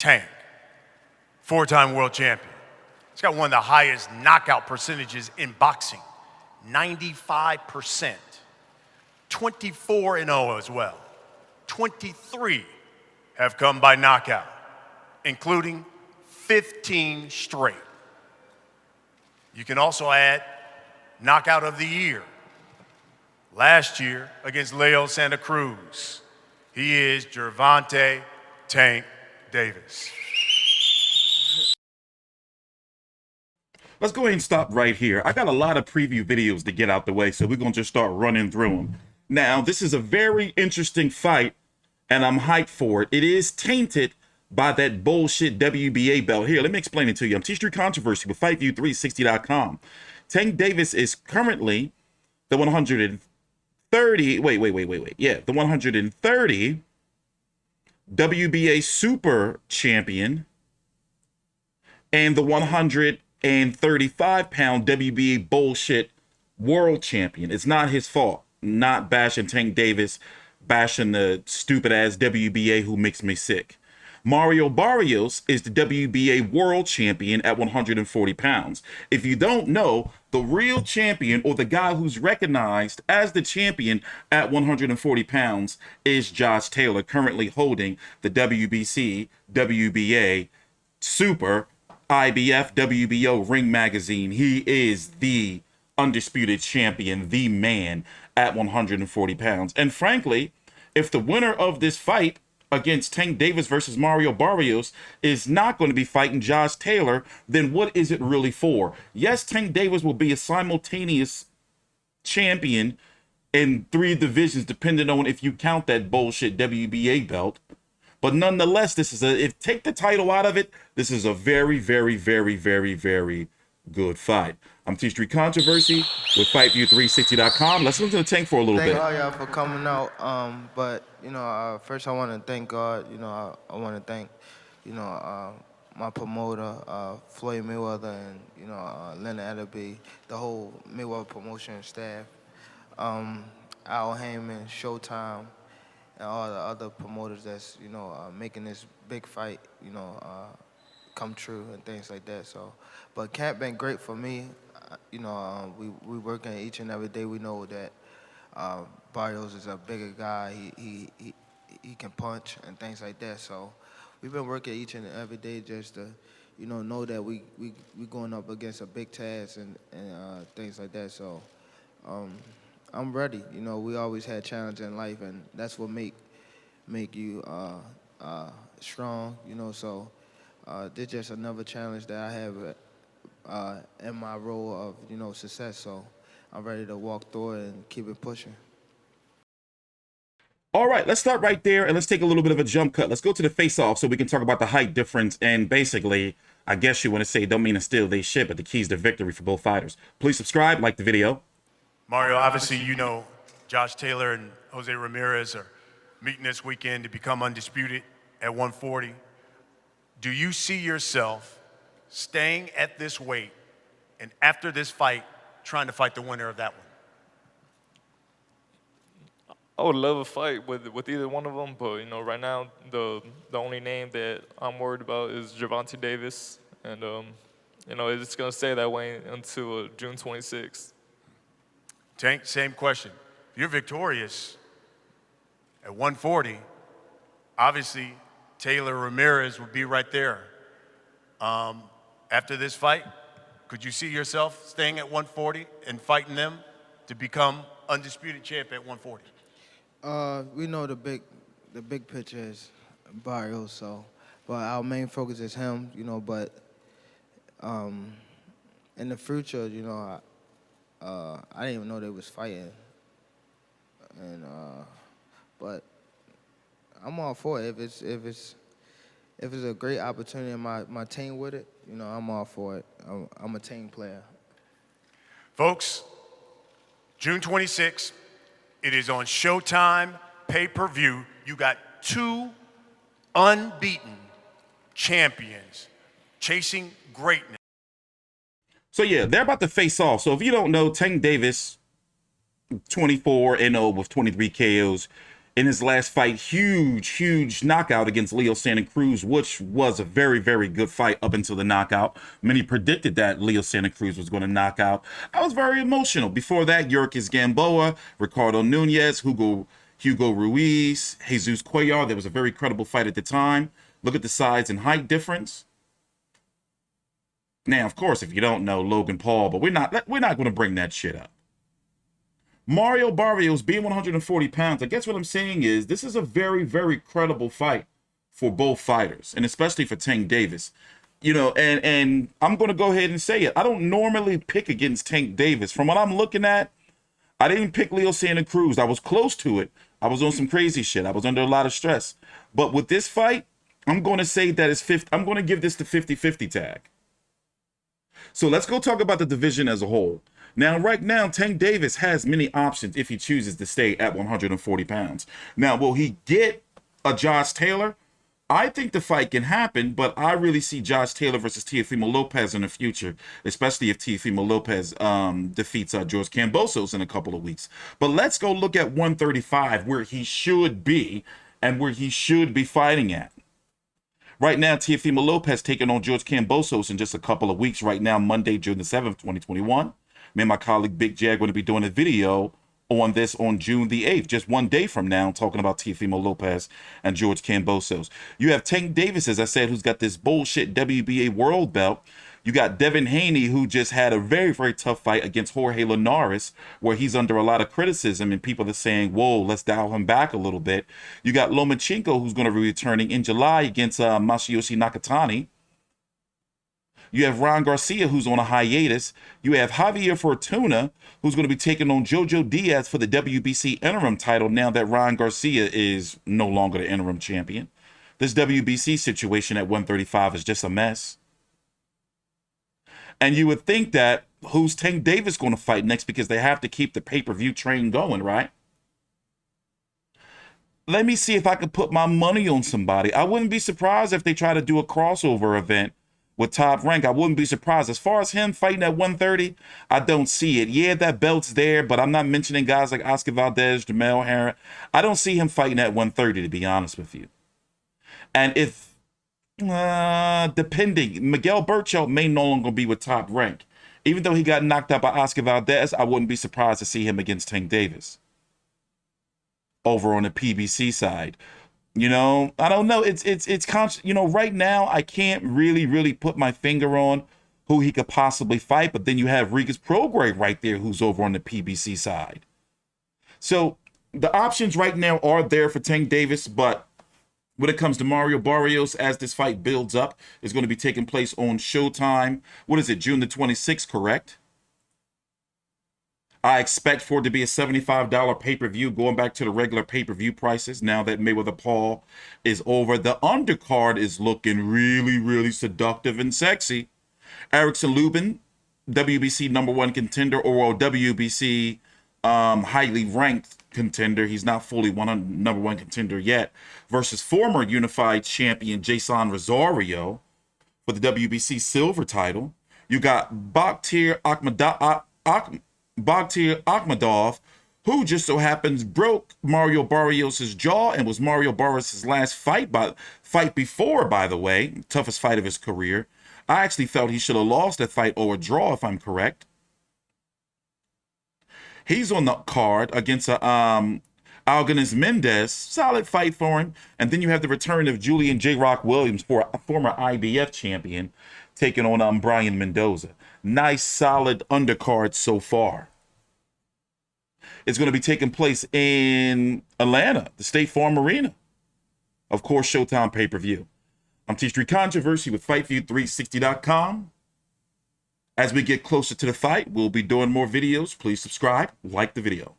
Tank, four-time world champion. He's got one of the highest knockout percentages in boxing, 95%. 24-0 as well. 23 have come by knockout, including 15 straight. You can also add knockout of the year. Last year against Leo Santa Cruz, he is Gervonta Tank Davis. Let's go ahead and stop right here. I got a lot of preview videos to get out the way, so we're going to just start running through them. Now, this is a very interesting fight, and I'm hyped for it. It is tainted by that bullshit WBA belt. Here, let me explain it to you. I'm TstreeT Controversy with FightView360.com. Tank Davis is currently the 130, the 130 WBA Super Champion and the 135-pound WBA bullshit World Champion. It's not his fault. Not bashing Tank Davis, bashing the stupid-ass WBA who makes me sick. Mario Barrios is the WBA World Champion at 140 pounds. If you don't know, the real champion, or the guy who's recognized as the champion at 140 pounds, is Josh Taylor, currently holding the WBC, WBA, Super, IBF, WBO Ring Magazine. He is the undisputed champion, the man at 140 pounds. And frankly, if the winner of this fight against Tank Davis versus Mario Barrios is not going to be fighting Josh Taylor, then what is it really for? Yes, Tank Davis will be a simultaneous champion in 3 divisions, depending on if you count that bullshit WBA belt. But nonetheless, this is if take the title out of it, this is a very, very, very, very, very good fight. I'm TstreeT Controversy with FightView360.com. Let's listen to the Tank for a little bit. Thank all y'all for coming out. But first I want to thank God. I want to thank, my promoter, Floyd Mayweather, and Leonard Adderby, the whole Mayweather promotion staff, Al Heyman, Showtime, and all the other promoters that's making this big fight come true and things like that. So, but camp been great for me. We working each and every day. We know that Barrios is a bigger guy. He can punch and things like that. So we've been working each and every day just to know that we going up against a big task and things like that. So I'm ready. We always had challenge in life, and that's what make you strong. So this just another challenge that I have in my role of success. So I'm ready to walk through it and keep it pushing. All right, let's start right there, and let's take a little bit of a jump cut. Let's go to the face-off so we can talk about the height difference. And basically, I guess you want to say, don't mean to steal they shit, but the keys to victory for both fighters. Please subscribe, like the video. Mario, obviously, Josh Taylor and Jose Ramirez are meeting this weekend to become undisputed at 140. Do you see yourself staying at this weight and after this fight trying to fight the winner of that one? I would love a fight with either one of them, but right now the only name that I'm worried about is Gervonta Davis, and it's gonna stay that way until June 26th. Tank, same question. If you're victorious at 140, obviously Taylor Ramirez would be right there. After this fight, could you see yourself staying at 140 and fighting them to become undisputed champ at 140? We know the big picture is Barrios, but our main focus is him, but in the future, I didn't even know they was fighting, and but I'm all for it. If it's a great opportunity and my team with it, I'm all for it. I'm a team player. Folks, June 26th, it is on Showtime pay-per-view. You got 2 unbeaten champions chasing greatness. So yeah, they're about to face off. So if you don't know, Tank Davis, 24-0 with 23 KOs, in his last fight, huge knockout against Leo Santa Cruz, which was a very, very good fight up until the knockout. Many predicted that Leo Santa Cruz was going to knock out. I was very emotional. Before that, Yurkis Gamboa, Ricardo Nunez, Hugo Ruiz, Jesus Cuellar. There was a very credible fight at the time. Look at the size and height difference. Now, of course, if you don't know, Logan Paul, but we're not going to bring that shit up. Mario Barrios being 140 pounds, I guess what I'm saying is this is a very, very credible fight for both fighters, and especially for Tank Davis. You know, and I'm going to go ahead and say it. I don't normally pick against Tank Davis. From what I'm looking at, I didn't pick Leo Santa Cruz. I was close to it. I was on some crazy shit. I was under a lot of stress. But with this fight, I'm going to say that it's 50. I'm going to give this the 50-50 tag. So let's go talk about the division as a whole. Now, right now, Tank Davis has many options if he chooses to stay at 140 pounds. Now, will he get a Josh Taylor? I think the fight can happen, but I really see Josh Taylor versus Teofimo Lopez in the future, especially if Teofimo Lopez defeats George Kambosos in a couple of weeks. But let's go look at 135, where he should be and where he should be fighting at. Right now, Teofimo Lopez taking on George Kambosos in just a couple of weeks. Right now, Monday, June the 7th, 2021. Me and my colleague Big J are going to be doing a video on this on June the 8th, just one day from now, talking about Teofimo Lopez and George Kambosos. You have Tank Davis, as I said, who's got this bullshit WBA world belt. You got Devin Haney, who just had a very, very tough fight against Jorge Linares, where he's under a lot of criticism, and people are saying, whoa, let's dial him back a little bit. You got Lomachenko, who's going to be returning in July against Masayoshi Nakatani. You have Ron Garcia, who's on a hiatus. You have Javier Fortuna, who's going to be taking on Jojo Diaz for the WBC interim title now that Ron Garcia is no longer the interim champion. This WBC situation at 135 is just a mess. And you would think that who's Tank Davis going to fight next, because they have to keep the pay-per-view train going, right? Let me see if I can put my money on somebody. I wouldn't be surprised if they try to do a crossover event with Top Rank. I wouldn't be surprised. As far as him fighting at 130, I don't see it. Yeah, that belt's there, but I'm not mentioning guys like Oscar Valdez, Jamel Herring. I don't see him fighting at 130, to be honest with you. And if, depending, Miguel Burchell may no longer be with Top Rank. Even though he got knocked out by Oscar Valdez, I wouldn't be surprised to see him against Tank Davis over on the PBC side. You know, I don't know. You know, right now I can't really put my finger on who he could possibly fight. But then you have Regis Prograis right there, who's over on the PBC side. So the options right now are there for Tank Davis. But when it comes to Mario Barrios, as this fight builds up, it's going to be taking place on Showtime. What is it? June the 26th, correct? I expect for it to be a $75 pay-per-view, going back to the regular pay-per-view prices now that Mayweather Paul is over. The undercard is looking really seductive and sexy. Erickson Lubin, WBC #1 contender, or WBC highly ranked contender. He's not fully #1 contender yet, versus former unified champion Jeison Rosario for the WBC silver title. You got Batyr Akhmedov, who just so happens broke Mario Barrios' jaw and was Mario Barrios' last fight before, by the way, toughest fight of his career. I actually felt he should have lost that fight or a draw, if I'm correct. He's on the card against Argenis Mendez. Solid fight for him. And then you have the return of Julian J. Rock Williams, for a former IBF champion, taking on Brian Mendoza. Nice, solid undercard so far. It's going to be taking place in Atlanta, the State Farm Arena. Of course, Showtime pay-per-view. I'm TstreeT Controversy with FightView360.com. As we get closer to the fight, we'll be doing more videos. Please subscribe, like the video.